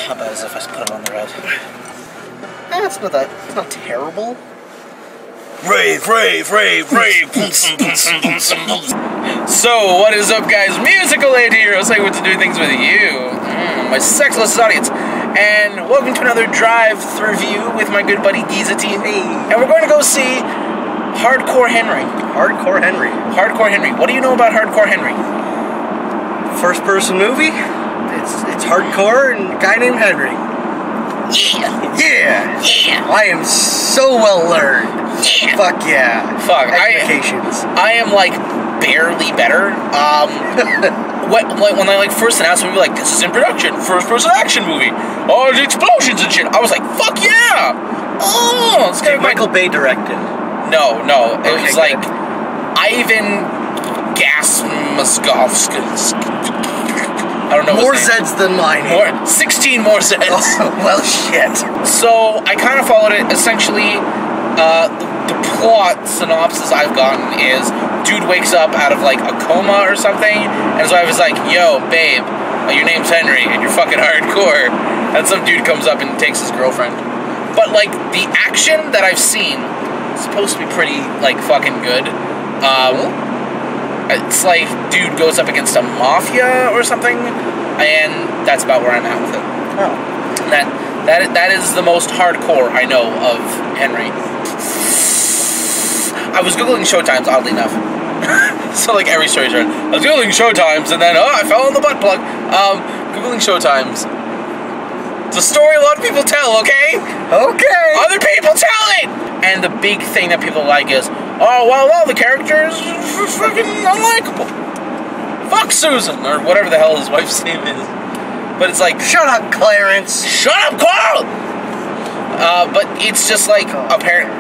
How about as if I put it on the red? It's not terrible. Rave, rave, rave, rave. So, what is up, guys? Musical Aid here. I'll say what to do things with you. My sexless audience. And welcome to another Drive-Thru-Review with my good buddy Giza TV. And we're going to go see Hardcore Henry. Hardcore Henry. Hardcore Henry. What do you know about Hardcore Henry? First-person movie. It's hardcore and a guy named Henry. Yeah. Yeah. Yeah. I am so well learned. Yeah. Fuck yeah. Fuck. I am like barely better. When I first announced it, we were like, this is in production, first-person action movie. Oh, the explosions and shit. I was like, fuck yeah. Oh, it's gonna be Michael Bay directed. No. It Okay, was like Ivan Gasmaskovskis. I don't know. More Zeds than mine. 16 more Zeds. Oh, well, shit. So I kind of followed it. Essentially, the plot synopsis I've gotten is dude wakes up out of like a coma or something, and his wife is like, "Yo, babe, your name's Henry, and you're fucking hardcore." And some dude comes up and takes his girlfriend. But like the action that I've seen is supposed to be pretty like fucking good. It's like dude goes up against a mafia or something, and that's about where I'm at with it. Oh. That is the most hardcore I know of Henry. I was googling showtimes, oddly enough. So like every story's right. I was googling showtimes, and then I fell on the butt plug. Googling showtimes. It's a story a lot of people tell, okay? Okay. Other people tell it! And the big thing that people like is, oh, well, the character is fucking unlikable. Fuck Susan, or whatever the hell his wife's name is. But it's like, shut up, Clarence. Shut up, Carl! But it's just like, apparently.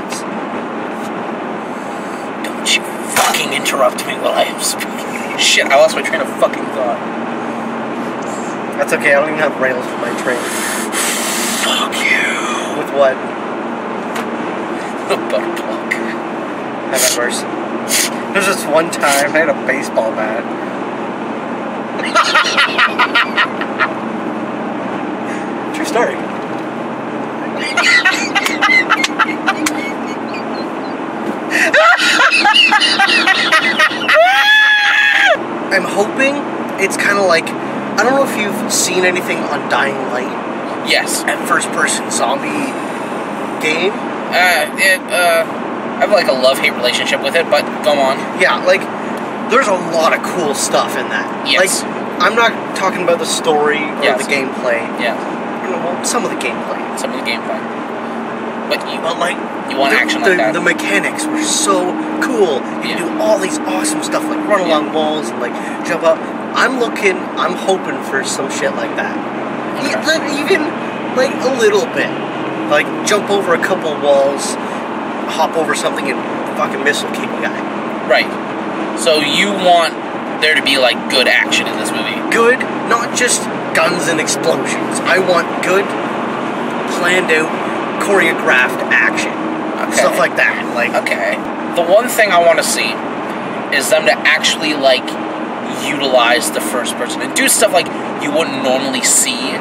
Don't you fucking interrupt me while I am speaking. Shit, I lost my train of fucking thought. That's okay, I don't even have rails for my train. Fuck you. With what? The butt plug. Have that verse. There's this one time I had a baseball bat. True story. I'm hoping it's kind of like, I don't know if you've seen anything on Dying Light. Yes. That first-person zombie game. I have like a love-hate relationship with it, but go on. Yeah, like, there's a lot of cool stuff in that. Yes. Like, I'm not talking about the story or Yes. the gameplay. Yeah. Well, some of the gameplay. Some of the gameplay. But like, you want action like that. The mechanics were so cool. You can do all these awesome stuff, like run along walls and like jump up. I'm hoping for some shit like that. Okay. Even like a little bit. Like jump over a couple walls, hop over something and fucking missile kick a guy. Right. So you want there to be like good action in this movie. Good, not just guns and explosions. I want good, planned out, choreographed action. Okay. Stuff like that. Like, okay. The one thing I want to see is them to actually like utilize the first person and do stuff like you wouldn't normally see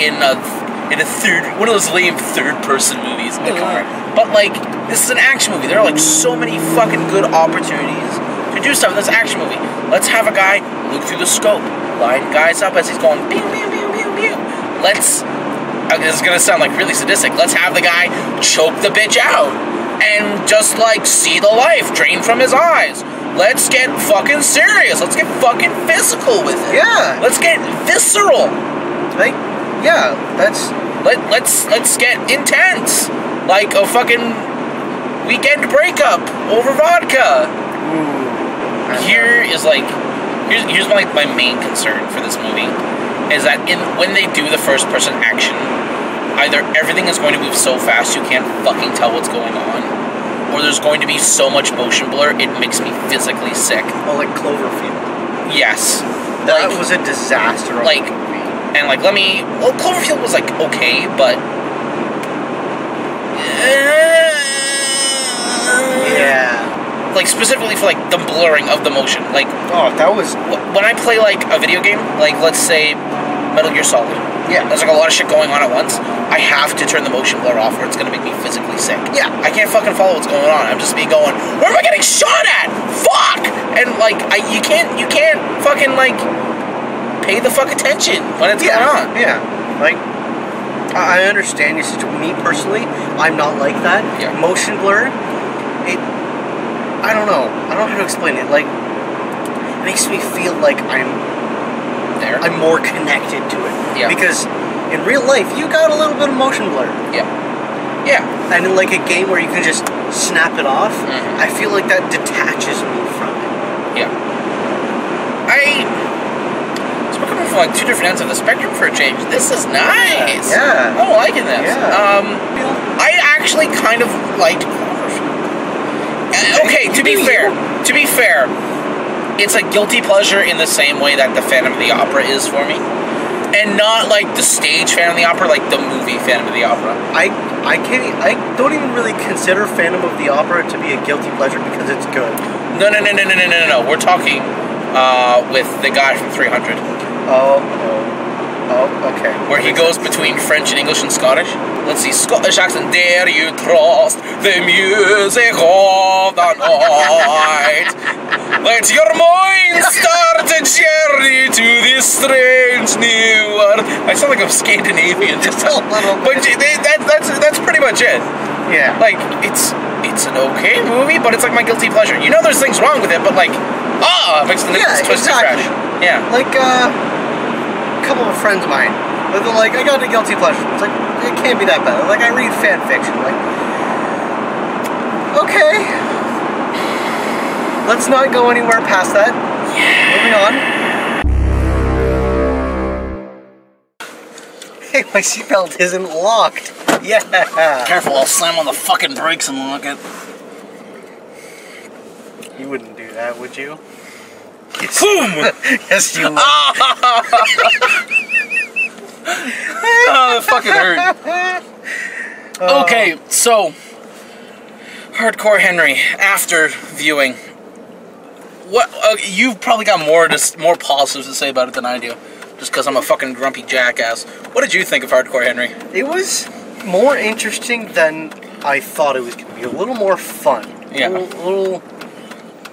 in a one of those lame third person movies. But like this is an action movie. There are like so many fucking good opportunities to do stuff in this action movie. Let's have a guy look through the scope, line guys up as he's going pew pew pew pew pew. Let's. This is gonna sound like really sadistic. Let's have the guy choke the bitch out and just like see the life drain from his eyes. Let's get fucking serious. Let's get fucking physical with it. Yeah. Let's get visceral. Like, yeah, let's get intense. Like a fucking weekend breakup over vodka. Ooh. Here's like my main concern for this movie is that when they do the first person action, either everything is going to move so fast you can't fucking tell what's going on, or there's going to be so much motion blur it makes me physically sick. Oh, like Cloverfield. Yes. That was a disaster of a movie. And like Cloverfield was like okay, but yeah. Like specifically for like the blurring of the motion. Like that was when I play like a video game, like let's say Metal Gear Solid. Yeah. There's like a lot of shit going on at once. I have to turn the motion blur off or it's gonna make me physically sick. Yeah. I can't fucking follow what's going on. I'm just me going, where am I getting shot at? Fuck! And like, you can't fucking like pay the fuck attention when it's going on. Yeah. Like, I understand your situation. Me personally, I'm not like that. Yeah. Motion blur, I don't know. I don't know how to explain it. Like, it makes me feel like I'm more connected to it. Yeah. Because in real life, you got a little bit of motion blur. Yeah. Yeah. And in like a game where you can just snap it off, I feel like that detaches me from it. Yeah. So we're coming from like two different ends of the spectrum for a change. This is nice. Yeah. I'm liking this. Yeah. I actually kind of liked. Okay, to be fair, it's a guilty pleasure in the same way that the Phantom of the Opera is for me. And not like the stage Phantom of the Opera, like the movie Phantom of the Opera. I don't even really consider Phantom of the Opera to be a guilty pleasure because it's good. No. We're talking with the guy from 300. Oh, okay. Where he goes between French and English and Scottish. Let's see, Scottish accent. Dare you trust the music of the night? Let your mind start a journey to this strange new world. I sound like I'm Scandinavian, just a little bit. But that's pretty much it. Yeah. Like, it's an okay movie, but it's like my guilty pleasure. You know there's things wrong with it, but like, it makes the nipples twist and fresh. Yeah. Like, a couple of friends of mine, they're like, I got a guilty pleasure. It's like, it can't be that bad. Like, I read fan fiction. Like, okay. Let's not go anywhere past that. Yeah. Moving on. Hey, my seatbelt isn't locked. Yeah. Careful, I'll slam on the fucking brakes and lock it. You wouldn't do that, would you? Boom! Yes, you would. Oh, it fucking hurt. Okay, so Hardcore Henry, after viewing, what you've probably got more positives to say about it than I do, just because I'm a fucking grumpy jackass. What did you think of Hardcore Henry? It was more interesting than I thought it was going to be. A little more fun. Yeah. A little.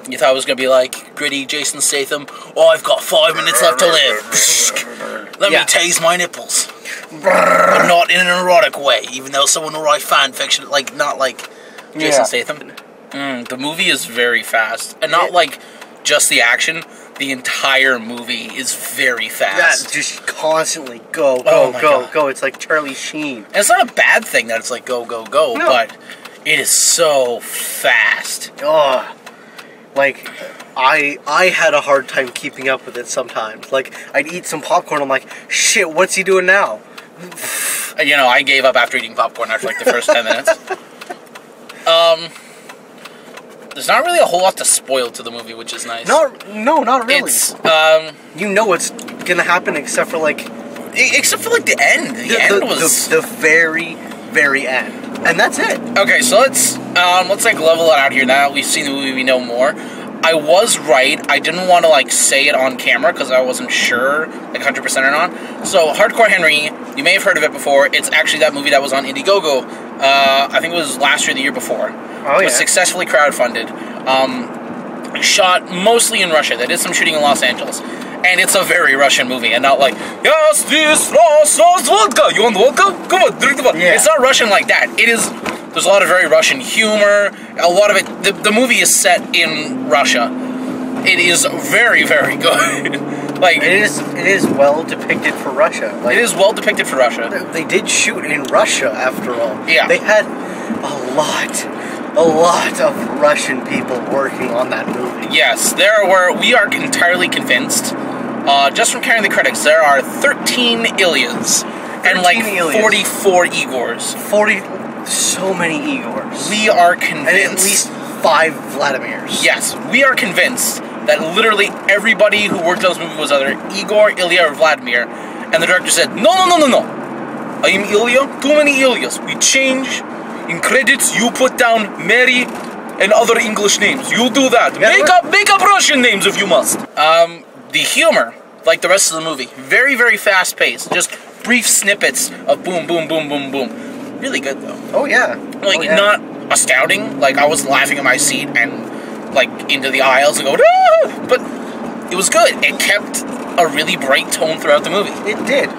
You thought it was going to be like gritty Jason Statham? Oh, I've got 5 minutes left to live. Let me tase my nipples. But not in an erotic way, even though someone will write fan fiction, like, not like Jason Statham. The movie is very fast. And not like just the action. The entire movie is very fast. Yeah, just constantly go. It's like Charlie Sheen. And it's not a bad thing that it's like go, but it is so fast. Oh. Like, I had a hard time keeping up with it sometimes. Like, I'd eat some popcorn, I'm like, shit, what's he doing now? You know, I gave up after eating popcorn after like the first 10 minutes. There's not really a whole lot to spoil to the movie, which is nice. No, not really. It's, you know what's gonna happen except for like... Except for like the end. The end was... The very, very end. And that's it. Okay, so let's like level it out here. Now that we've seen the movie, we know more. I was right. I didn't want to like say it on camera because I wasn't sure like 100% or not. So Hardcore Henry, you may have heard of it before. It's actually that movie that was on Indiegogo. I think it was last year, the year before. Oh, it was successfully crowdfunded. Shot mostly in Russia. They did some shooting in Los Angeles. And it's a very Russian movie, and not like, yes, this lost vodka. You want vodka? Come on, drink the vodka. Yeah. It's not Russian like that. It is. There's a lot of very Russian humor. A lot of it. The movie is set in Russia. It is very, very good. Like it is well depicted for Russia. Like, it is well depicted for Russia. They did shoot in Russia, after all. Yeah. They had a lot of Russian people working on that movie. Yes, we are entirely convinced. Just from counting the credits, there are 13 Ilyas and like 44 Igors. So many Igors. We are convinced. And at least 5 Vladimirs. Yes, we are convinced that literally everybody who worked on this movie was either Igor, Ilya, or Vladimir. And the director said, no. I am Ilya. Too many Ilyas. We change. In credits, you put down Mary and other English names. You do that. Make up Russian names if you must. The humor like the rest of the movie. Very, very fast paced. Just brief snippets of boom, boom, boom, boom, boom. Really good though. Oh yeah. Like not astounding. Like I was laughing in my seat and like into the aisles and going, ah! But it was good. It kept a really bright tone throughout the movie. It did.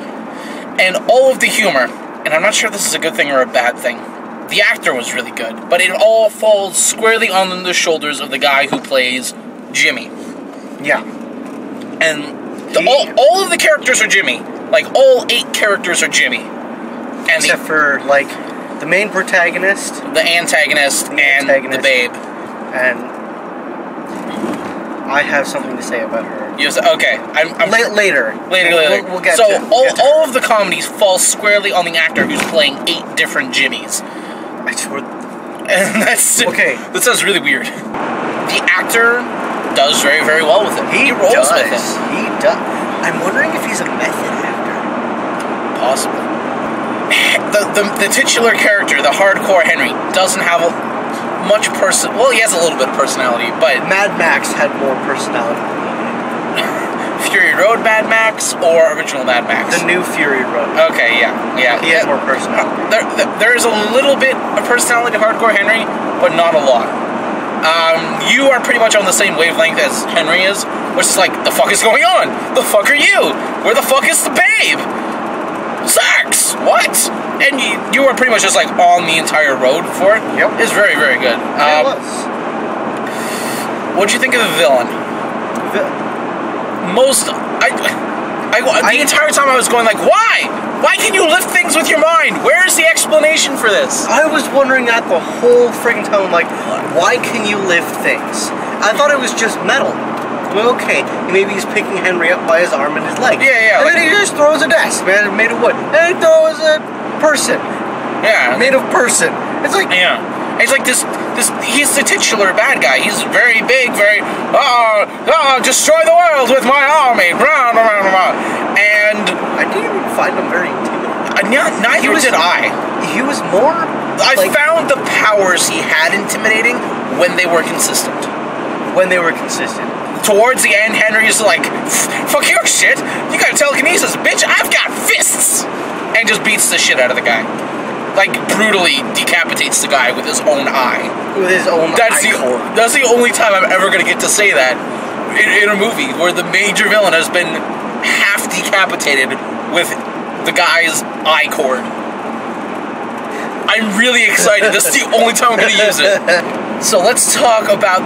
And all of the humor, and I'm not sure if this is a good thing or a bad thing. The actor was really good, but it all falls squarely on the shoulders of the guy who plays Jimmy. Yeah. And all of the characters are Jimmy. Like, all 8 characters are Jimmy. And except for, like, the main protagonist. The antagonist, and the babe. And I have something to say about her. Yes, okay. Later. We'll get so to it. all of the comedies fall squarely on the actor who's playing 8 different Jimmys. And that's okay. That sounds really weird. The actor does very, very well with it. He rolls with it. He does. I'm wondering if he's a method actor. Possibly. The titular character, the hardcore Henry, doesn't have much well, he has a little bit of personality, but Mad Max had more personality. Fury Road Mad Max or original Mad Max? The new Fury Road. Okay, yeah. He had more personality. There's a little bit of personality to hardcore Henry, but not a lot. You are pretty much on the same wavelength as Henry is, which is like, the fuck is going on? The fuck are you? Where the fuck is the babe? Sex! What? And you are pretty much just like on the entire road for it. Yep. It's very, very good. It was. What'd you think of the villain? The entire time I was going like, why? Why can you lift things with your mind? Where's the explanation for this? I was wondering that the whole freaking time, like, why can you lift things? I thought it was just metal. Well, okay, maybe he's picking Henry up by his arm and his leg. Yeah. And then he just throws a desk, man, made of wood. And he throws a person. Yeah. Made of person. It's like... Yeah. He's like this, he's the titular bad guy. He's very big, very, destroy the world with my army. And I didn't even find him very intimidating. Neither did I. He was more... I found the powers he had intimidating when they were consistent. Towards the end, Henry's like, fuck your shit. You got telekinesis, bitch. I've got fists. And just beats the shit out of the guy. Like, brutally decapitates the guy with his own eye. With his own eye. That's the only time I'm ever going to get to say that in a movie where the major villain has been half decapitated with the guy's eye cord. I'm really excited. This is the only time I'm going to use it. So let's talk about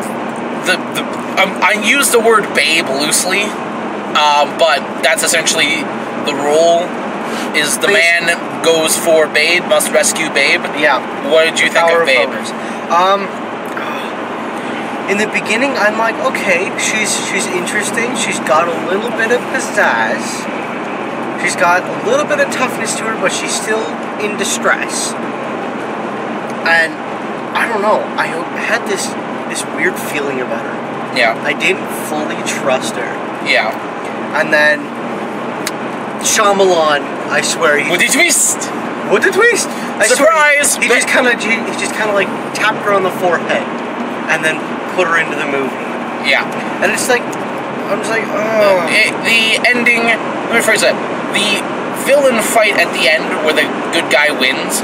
I use the word babe loosely, but that's essentially the role. Is the man goes for babe, must rescue babe. Yeah. What did you think of babe? In the beginning, I'm like, okay, she's interesting. She's got a little bit of pizzazz. She's got a little bit of toughness to her, but she's still in distress. And I don't know. I had this weird feeling about her. Yeah. I didn't fully trust her. Yeah. And then Shyamalan, I swear. With the twist. Surprise! He just kind of like tapped her on the forehead, and then put her into the movie. Yeah. And it's like, I'm just like, oh. The ending. Let me phrase it. The villain fight at the end, where the good guy wins,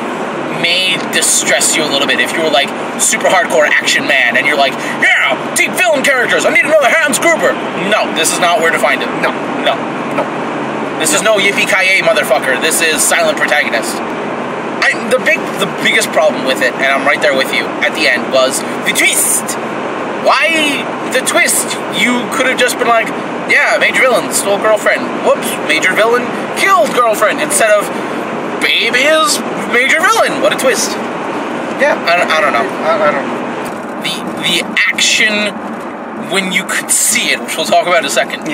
may distress you a little bit if you were like super hardcore action man and you're like, yeah, deep villain characters. I need another Hans Gruber. No, this is not where to find it. No. This is no yippee-ki-yay, motherfucker. This is silent protagonist. The biggest problem with it, and I'm right there with you, at the end, was the twist. Why the twist? You could have just been like, yeah, major villain stole girlfriend. Whoops, major villain killed girlfriend. Instead of, babe is major villain. What a twist. Yeah. I don't know. I don't know. The action, when you could see it, which we'll talk about in a second,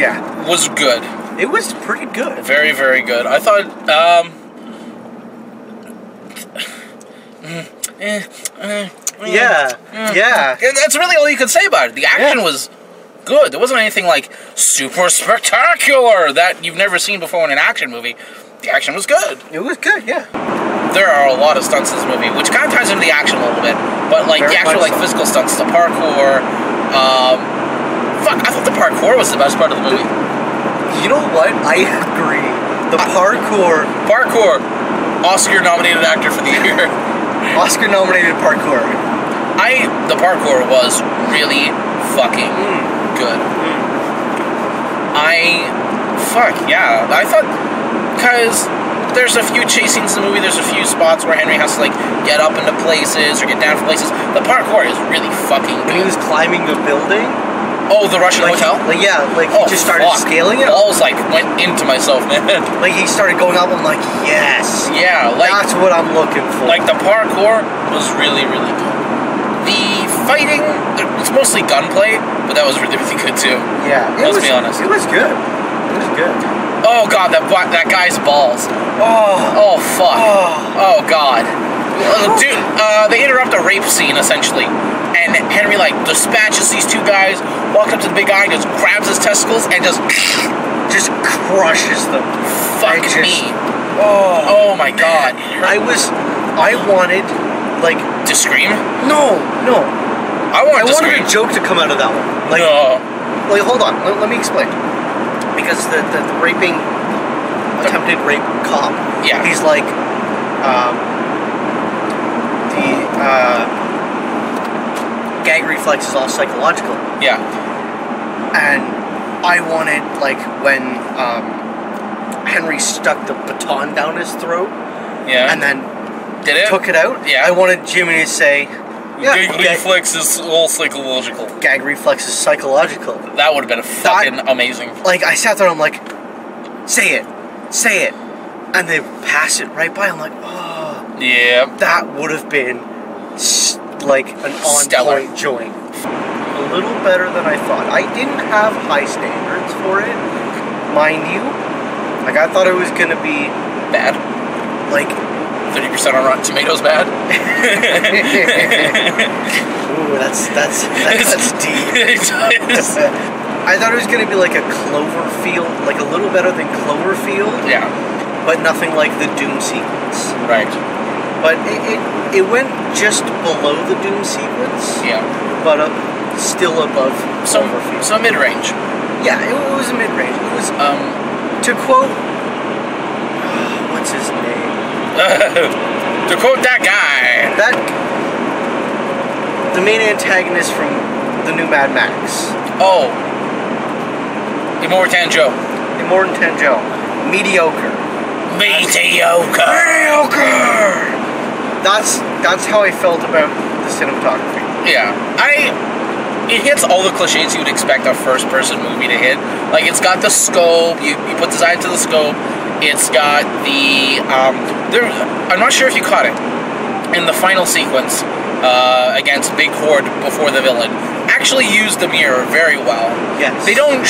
was good. It was pretty good. Very, very good. I thought, yeah. That's really all you could say about it. The action was good. There wasn't anything like super spectacular that you've never seen before in an action movie. The action was good. It was good, yeah. There are a lot of stunts in this movie, which kind of ties into the action a little bit. But like the actual like physical stunts, the parkour. I thought the parkour was the best part of the movie. You know what? I agree. The parkour. Oscar-nominated actor for the year. Oscar-nominated parkour. The parkour was really fucking good. I thought, because there's a few chase scenes in the movie, there's a few spots where Henry has to, like, get up into places or get down from places. The parkour is really fucking good. When he was climbing the building. Oh, the Russian hotel? He just started scaling it. Balls, like, went into myself, man. Like, he started going up, I'm like, yes. Yeah, like... That's what I'm looking for. Like, the parkour was really, really good. The fighting, it's mostly gunplay, but that was really, really good, too. Yeah. Let's be honest. It was good. It was good. Oh, God, that guy's balls. Oh, fuck. Oh, God. Dude, they interrupt a rape scene, essentially. And Henry, like, dispatches these two guys, walks up to the big guy, and just grabs his testicles, and just crushes them. Fuck me. Oh, my God. I wanted, like... To scream? No. I wanted scream. a joke to come out of that one. Like, no. Like, hold on. Let me explain. Because the attempted rape cop, he's like, gag reflex is all psychological. Yeah. And I wanted, like, when Henry stuck the baton down his throat. Yeah. And then took it out. Yeah. I wanted Jimmy to say, gag reflex is all psychological. Gag reflex is psychological. That would have been fucking amazing. Like, I sat there and I'm like, say it. And they pass it right by. I'm like, oh. Yeah. That would have been, like, an on-point joint. A little better than I thought. I didn't have high standards for it, mind you. Like, I thought it was going to be... Bad? Like... 30% on Rotten Tomatoes bad? Ooh, that's deep. I thought it was going to be like a Cloverfield, like a little better than Cloverfield. Yeah. But nothing like the Doom sequence. Right. But it went just below the Doom sequence. Yeah. But still above Cloverfield. So mid-range. Yeah, it was a mid-range. It was, to quote, what's his name? To quote that guy. The main antagonist from the new Mad Max. Oh. Immortan Joe. Mediocre. That's how I felt about the cinematography. Yeah. It hits all the cliches you would expect a first-person movie to hit. Like, it's got the scope, you put the eye to the scope, it's got the, I'm not sure if you caught it, in the final sequence, against Big Horde before the villain, actually used the mirror very well. Yes. They don't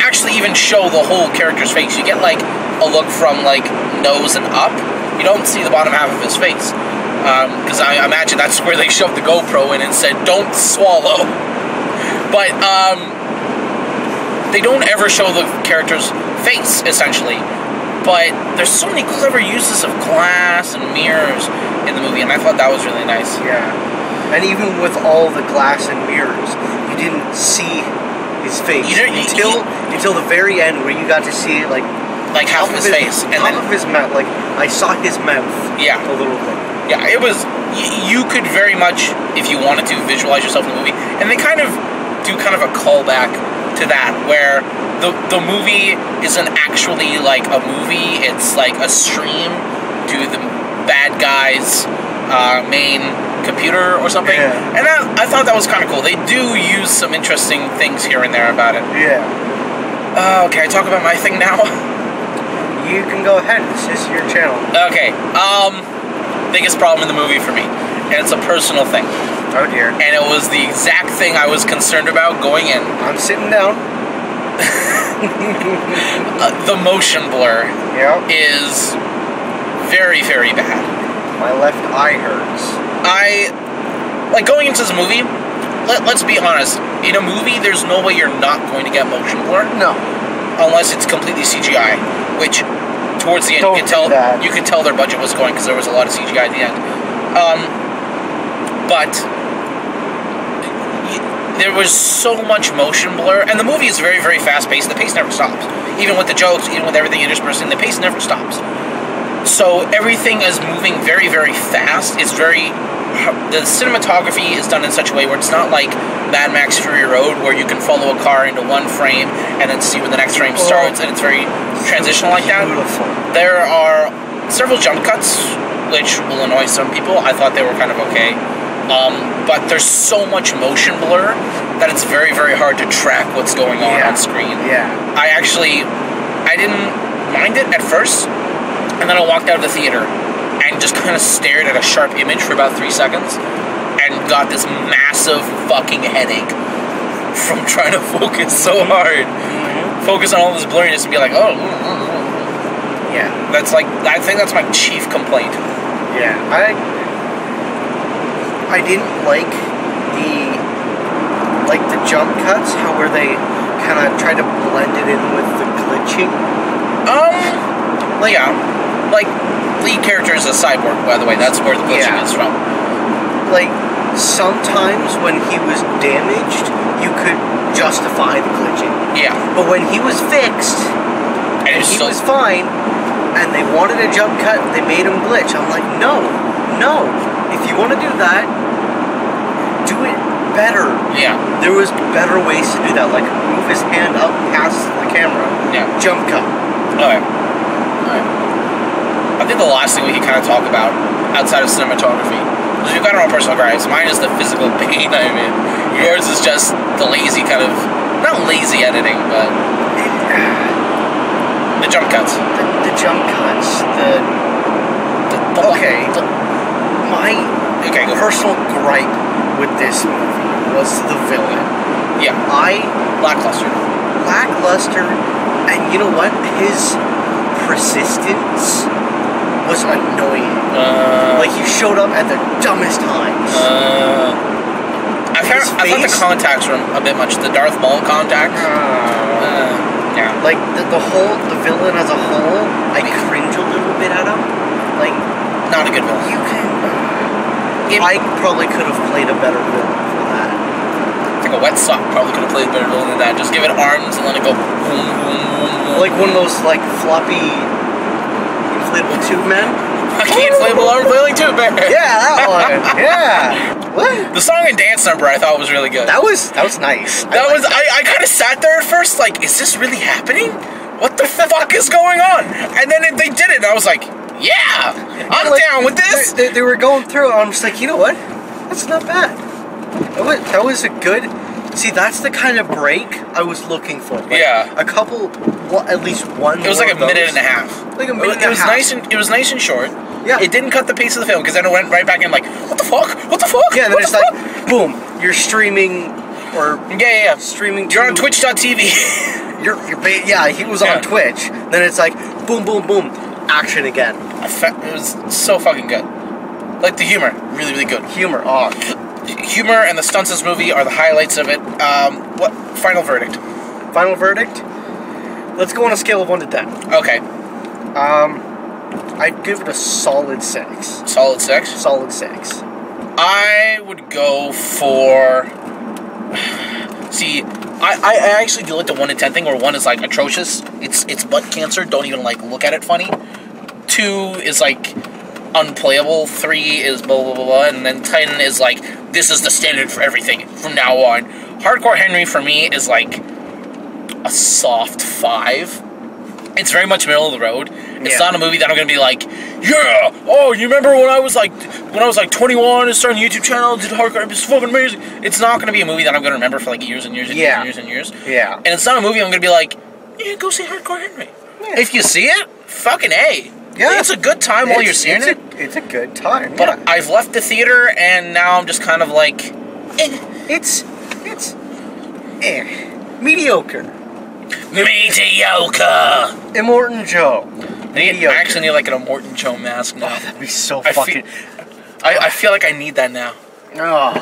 actually even show the whole character's face. You get, like, a look from, like, nose and up. You don't see the bottom half of his face. Because I imagine that's where they shoved the GoPro in and said, don't swallow. But, they don't ever show the character's face, essentially. But there's so many clever uses of glass and mirrors in the movie, and I thought that was really nice. Yeah. And even with all the glass and mirrors, you didn't see his face until the very end, where you got to see, like half of his face, and half of his mouth. Like, I saw his mouth. Yeah. A little bit. Yeah, it was. You could very much, if you wanted to, visualize yourself in the movie, and they kind of do kind of a callback to that, where the movie isn't actually like a movie; it's like a stream to the bad guy's main computer or something. Yeah. And I thought that was kind of cool. They do use some interesting things here and there about it. Yeah. Can I talk about my thing now? You can go ahead. This is your channel. Okay. Biggest problem in the movie for me, and it's a personal thing. Oh dear. And it was the exact thing I was concerned about going in. I'm sitting down. The motion blur is very, very bad. My left eye hurts. Going into this movie, let's be honest, in a movie there's no way you're not going to get motion blur. No. Unless it's completely CGI, which towards the end you could tell their budget was going, because there was a lot of CGI at the end. But there was so much motion blur, and the movie is very, very fast-paced. The pace never stops. Even with the jokes, even with everything interspersing, the pace never stops. So everything is moving very, very fast. It's very... The cinematography is done in such a way where it's not like Mad Max Fury Road, where you can follow a car into one frame and then see where the next frame starts, and it's very transitional like that. Beautiful. There are several jump cuts, which will annoy some people. I thought they were kind of okay. But there's so much motion blur that it's very, very hard to track what's going on screen. Yeah. I didn't mind it at first, and then I walked out of the theater and just kind of stared at a sharp image for about 3 seconds and got this massive fucking headache from trying to focus so hard. Focus on all this blurriness and be like, oh. Yeah. That's like, I think that's my chief complaint. Yeah. I didn't like the jump cuts, how where they kind of try to blend it in with the glitching. Like, lead character is a cyborg, by the way. That's where the glitching is from. Like, sometimes when he was damaged, you could justify the glitching. Yeah. But when he was fixed, and he was fine, and they wanted a jump cut, they made him glitch. I'm like, no. If you want to do that, do it better. Yeah. There was better ways to do that, like move his hand up past the camera. Yeah. Jump cut. Alright. I think the last thing we can kind of talk about outside of cinematography, because we've got our own personal gripes. Mine is the physical pain I'm in. Yours is just the lazy kind of, not lazy editing, but the jump cuts. The jump cuts. My personal gripe with this movie was the villain. Yeah. Lackluster. And you know what? His persistence was annoying. Like, he showed up at the dumbest times. I thought the contacts were a bit much. The Darth Maul contacts. Yeah. Like, the villain as a whole, I cringe a little bit at him. Like, not a good villain. I probably could have played a better villain for that. I think a wet sock probably could have played a better villain than that. Just give it arms and let it go boom, boom, boom, boom. Like one of those, like, floppy inflatable tube men. Fucking inflatable arm flailing tube man. Yeah, that one. Yeah. What? The song and dance number I thought was really good. That was nice. I kind of sat there at first like, is this really happening? What the fuck is going on? And then they did it and I was like, yeah, I'm down with this. They were going through it, I'm just like, you know what? That's not bad. That was a good... See, that's the kind of break I was looking for. Like, a couple, at least one. It was like a minute and a half. Like a minute and a half. It was nice and short. Yeah. It didn't cut the pace of the film because then it went right back in like, what the fuck? What the fuck? Yeah, and then it's like, boom, you're streaming or streaming. You're on Twitch.tv. He was on Twitch. Then it's like, boom, boom, boom, action again. It was so fucking good. Like the humor, really, really good. Humor, Humor and the stunts in this movie are the highlights of it. What final verdict? Final verdict? Let's go on a scale of 1 to 10. Okay. I'd give it a solid 6. Solid 6? Solid 6. I would go for... See, I actually do like the 1 to 10 thing, where 1 is like atrocious. It's butt cancer. Don't even like look at it funny. 2 is like unplayable. 3 is blah blah blah blah, and then 10 is like this is the standard for everything from now on. Hardcore Henry for me is like a soft 5. It's very much middle of the road. It's not a movie that I'm gonna be like, yeah, oh, you remember when I was like 21 and starting a YouTube channel, did hardcore, it was fucking amazing. It's not gonna be a movie that I'm gonna remember for like years and years and years and years and years. Yeah. And it's not a movie I'm gonna be like, yeah, go see Hardcore Henry. Yeah. If you see it, fucking A. Yeah. It's a good time while you're seeing it. It's a good time. But I've left the theater and now I'm just kind of like, It's mediocre. Mediocre. Immortan Joe. I actually need like an Immortan Joe mask now. Oh, that'd be so fucking... I feel like I need that now. Oh.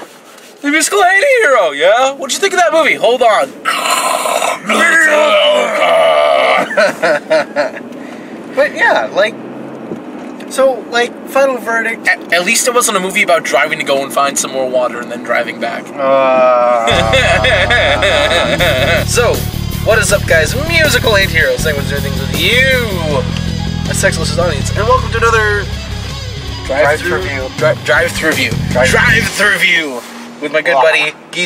The musical anti-hero, yeah? What'd you think of that movie? Hold on. But yeah, like... So, like, final verdict. At least it wasn't a movie about driving to go and find some more water and then driving back. So, what is up, guys? Musical hate heroes. Saying what's doing things with you, a sexless audience, and welcome to another Drive-Thru Review. Drive-Thru Review with my good buddy Geese.